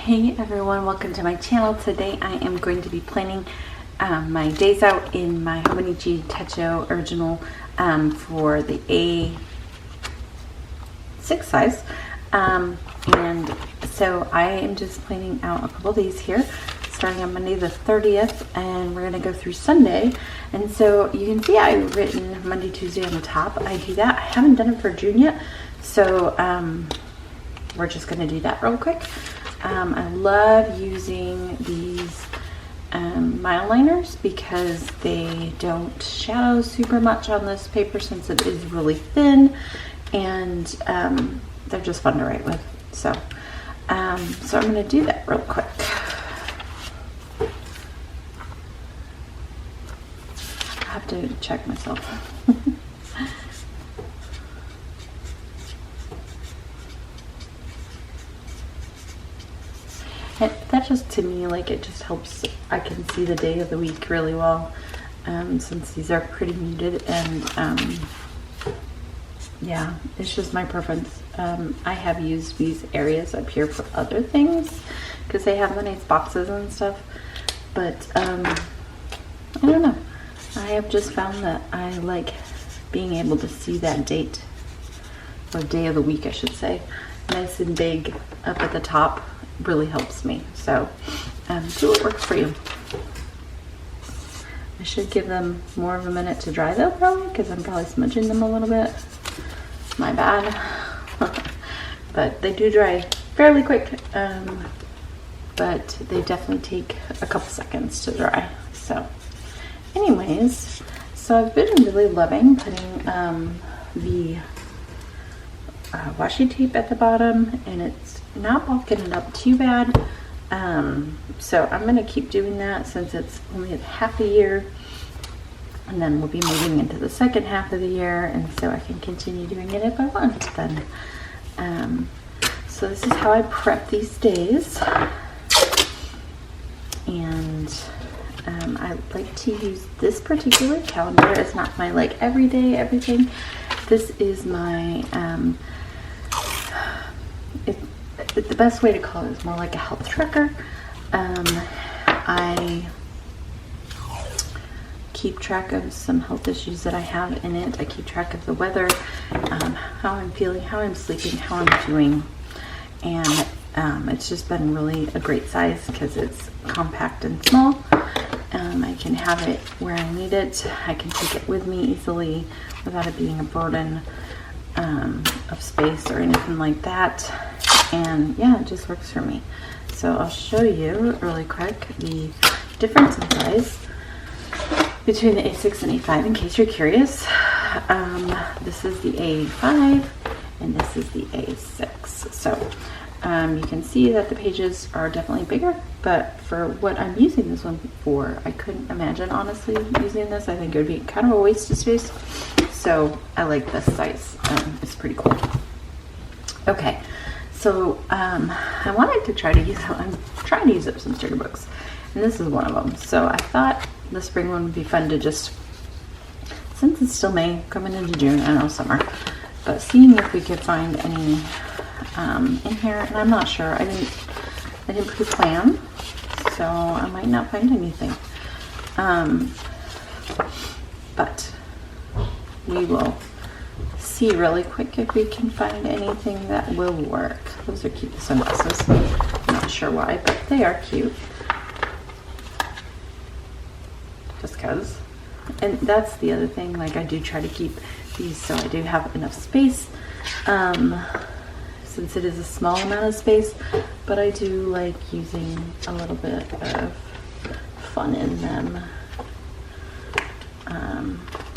Hey everyone, welcome to my channel. Today I am going to be planning my days out in my Hobonichi Techo original for the A6 size. And so I am just planning out a couple days here, starting on Monday the 30th, and we're going to go through Sunday. And so you can see I've written Monday, Tuesday on the top. I do that. I haven't done it for June yet, so we're just going to do that real quick. I love using these mile liners because they don't shadow super much on this paper since it is really thin, and they're just fun to write with. So I'm going to do that real quick. I have to check myself. That just, to me, like, it just helps. I can see the day of the week really well, since these are pretty muted, and yeah, it's just my preference. I have used these areas up here for other things because they have the nice boxes and stuff, but I don't know. I have just found that I like being able to see that date, or day of the week I should say, nice and big up at the top. Really helps me. So do what works for you. I should give them more of a minute to dry though, probably, because I'm probably smudging them a little bit. My bad. But they do dry fairly quick, but they definitely take a couple seconds to dry. So anyways, so I've been really loving putting the washi tape at the bottom, and it's not bulking it up too bad, so I'm going to keep doing that since it's only half a year, and then we'll be moving into the second half of the year, and so I can continue doing it if I want then. So this is how I prep these days, and I like to use this particular calendar. It's not my like everyday everything. This is my the best way to call it is more like a health tracker. I keep track of some health issues that I have in it. I keep track of the weather, how I'm feeling, how I'm sleeping, how I'm doing, and it's just been really a great size because it's compact and small. I can have it where I need it. I can take it with me easily without it being a burden of space or anything like that. And yeah, it just works for me. So I'll show you really quick the difference in size between the A6 and A5 in case you're curious. This is the A5 and this is the A6. So you can see that the pages are definitely bigger, but for what I'm using this one for, I couldn't imagine honestly using this. I think it would be kind of a waste of space. So I like this size. It's pretty cool. Okay. So I wanted to try to use, I'm trying to use up some sticker books, and this is one of them. So I thought the spring one would be fun to just, since it's still May, coming into June, I know summer, but seeing if we could find any in here, and I'm not sure. I didn't pre-plan, so I might not find anything. But we will see really quick if we can find anything that will work. Those are cute sunglasses. I'm not sure why, but they are cute. Just cause. And that's the other thing, like I do try to keep these so I do have enough space, since it is a small amount of space, but I do like using a little bit of fun in them.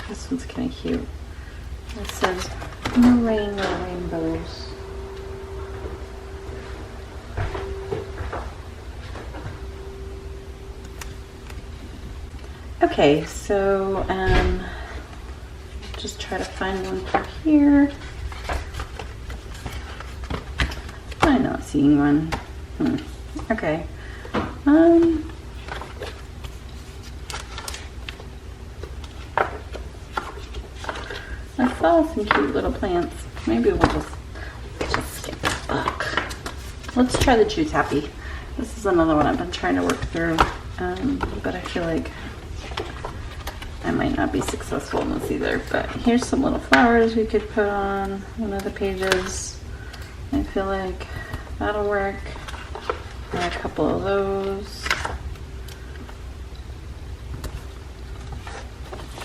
This one's kind of cute. It says, no rain, no rainbows. Okay, so just try to find one for here. I'm not seeing one. Okay. I saw some cute little plants. Maybe we'll just skip that book. Let's try the Choose Happy. This is another one I've been trying to work through, but I feel like I might not be successful in this either. But here's some little flowers we could put on one of the pages. I feel like that'll work. A couple of those.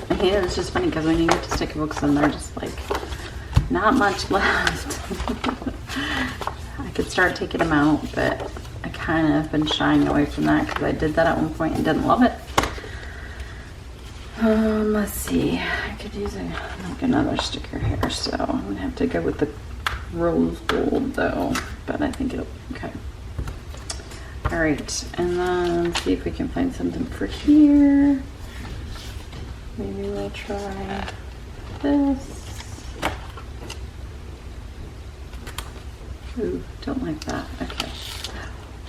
And yeah, it's just funny because when you get to sticker books and they're just like not much left. I could start taking them out, but I kind of have been shying away from that because I did that at one point and didn't love it. Let's see. I could use like another sticker here, so I'm gonna have to go with the rose gold though, but I think it'll be okay. All right, and then let's see if we can find something for here. Maybe we'll try this. Ooh, don't like that. Okay.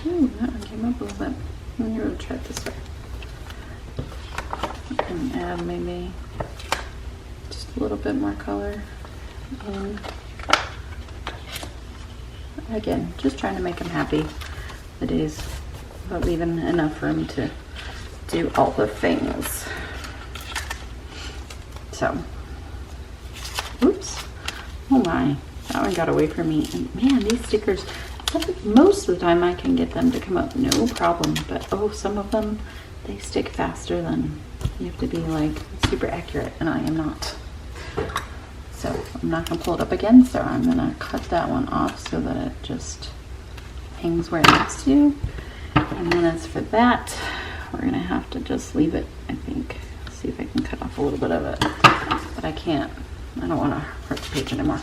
Ooh, that one came up a little bit. Maybe we'll try it this way. And add maybe just a little bit more color. And again, just trying to make them happy the days, but leaving enough room to do all the things. So, oops, oh my, that one got away from me. And man, these stickers, most of the time I can get them to come up no problem, but oh, some of them, they stick faster than, you have to be like super accurate, and I am not. So I'm not gonna pull it up again, so I'm gonna cut that one off so that it just hangs where it needs to. And then as for that, we're gonna have to just leave it, I think. See if I can cut off a little bit of it, but I can't. I don't wanna hurt the page anymore.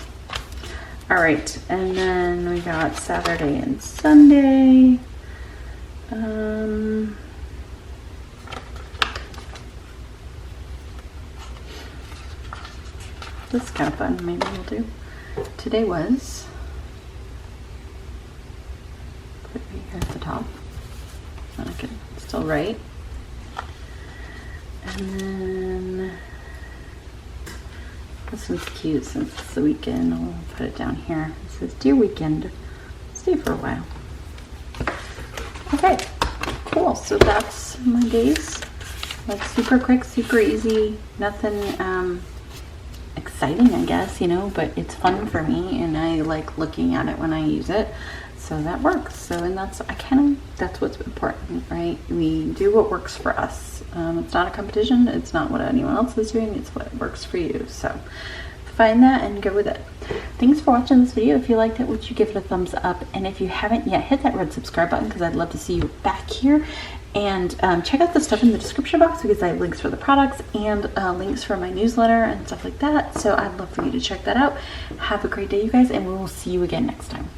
All right, and then we got Saturday and Sunday. This is kind of fun. Maybe we'll do. Today was, put it right here at the top, and I can still write. And then this one's cute since it's the weekend. I'll put it down here. It says, "Dear Weekend, stay for a while." Okay, cool. So that's my days. Like super quick, super easy. Nothing exciting, I guess, you know, but it's fun for me and I like looking at it when I use it, so that works. So, and that's, that's what's important, right? We do what works for us. It's not a competition, it's not what anyone else is doing, it's what works for you. So find that and go with it. Thanks for watching this video. If you liked it, would you give it a thumbs up? And if you haven't yet, hit that red subscribe button because I'd love to see you back here. And check out the stuff in the description box because I have links for the products and links for my newsletter and stuff like that. So I'd love for you to check that out. Have a great day, you guys, and we will see you again next time.